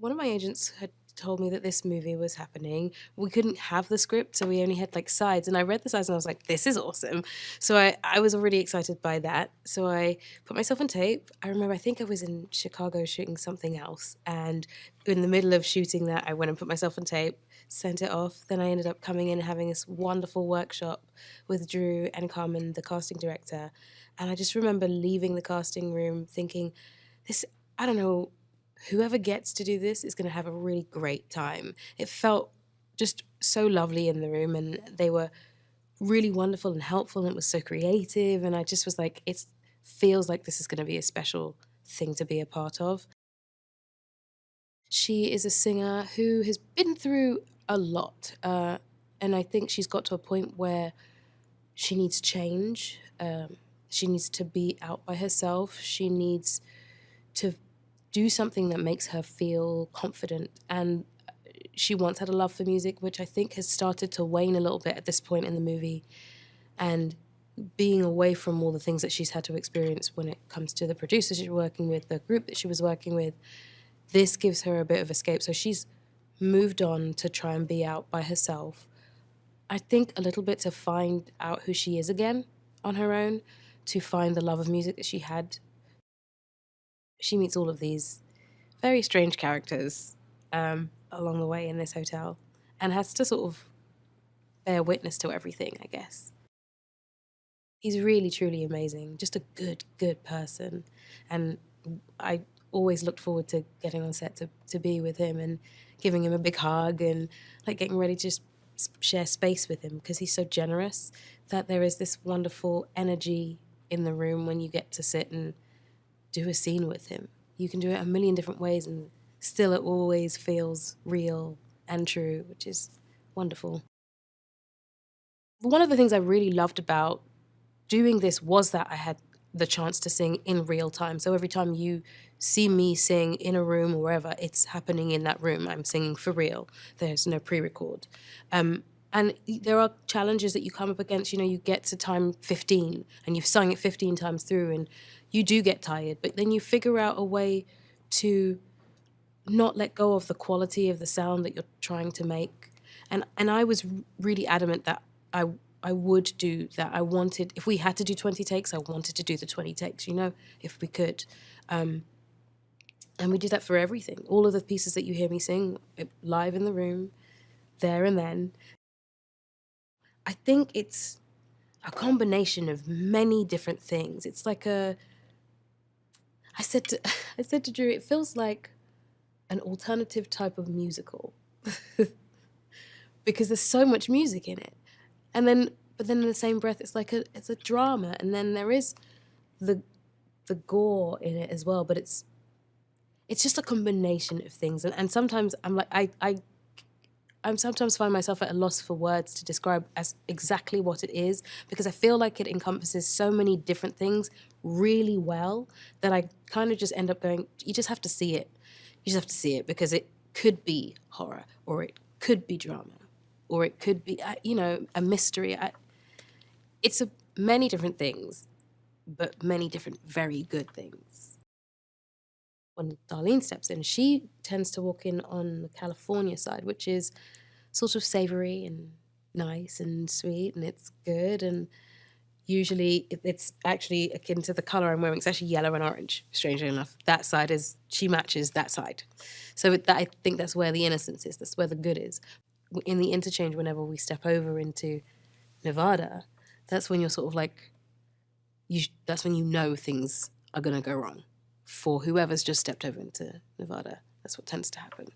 one of my agents had told me that this movie was happening. We couldn't have the script, so we only had like sides. And I read the sides and I was like, this is awesome. So I was already excited by that. So I put myself on tape. I remember, I think I was in Chicago shooting something else. And in the middle of shooting that, I went and put myself on tape, sent it off. Then I ended up coming in and having this wonderful workshop with Drew and Carmen, the casting director. And I just remember leaving the casting room thinking, this, I don't know, whoever gets to do this is going to have a really great time. It felt just so lovely in the room, and they were really wonderful and helpful, and it was so creative. And I just was like, it feels like this is going to be a special thing to be a part of. She is a singer who has been through a lot. And I think she's got to a point where she needs change. She needs to be out by herself. She needs to do something that makes her feel confident. And she once had a love for music, which I think has started to wane a little bit at this point in the movie. And being away from all the things that she's had to experience when it comes to the producers she's working with, the group that she was working with, this gives her a bit of escape. So she's moved on to try and be out by herself. I think a little bit to find out who she is again on her own, to find the love of music that she had. She meets all of these very strange characters along the way in this hotel, and has to sort of bear witness to everything, I guess. He's really, truly amazing. Just a good, good person. And I always looked forward to getting on set to be with him and giving him a big hug and like getting ready to just share space with him, because he's so generous that there is this wonderful energy in the room when you get to sit and do a scene with him. You can do it a million different ways and still it always feels real and true, which is wonderful. One of the things I really loved about doing this was that I had the chance to sing in real time. So every time you see me sing in a room or wherever, it's happening in that room. I'm singing for real. There's no pre-record. And there are challenges that you come up against. You know, you get to time 15 and you've sung it 15 times through and you do get tired, but then you figure out a way to not let go of the quality of the sound that you're trying to make. And I was really adamant that I would do that. I wanted, if we had to do 20 takes, I wanted to do the 20 takes, you know, if we could. And we did that for everything. All of the pieces that you hear me sing live in the room, there and then. I think it's a combination of many different things. It's like I said to Drew, it feels like an alternative type of musical because there's so much music in it. But then in the same breath, it's like it's a drama, and then there is the gore in it as well. But it's just a combination of things, and sometimes I'm like I'm sometimes find myself at a loss for words to describe as exactly what it is, because I feel like it encompasses so many different things really well that I kind of just end up going, you just have to see it. You just have to see it, because it could be horror, or it could be drama, or it could be, you know, a mystery. It's many different things, but many different very good things. When Darlene steps in, she tends to walk in on the California side, which is sort of savory and nice and sweet, and it's good. And usually it's actually akin to the color I'm wearing. It's actually yellow and orange, strangely enough. That side she matches that side. So I think that's where the innocence is. That's where the good is. In the interchange, whenever we step over into Nevada, that's when you're sort of like, that's when you know things are going to go wrong. For whoever's just stepped over into Nevada, that's what tends to happen.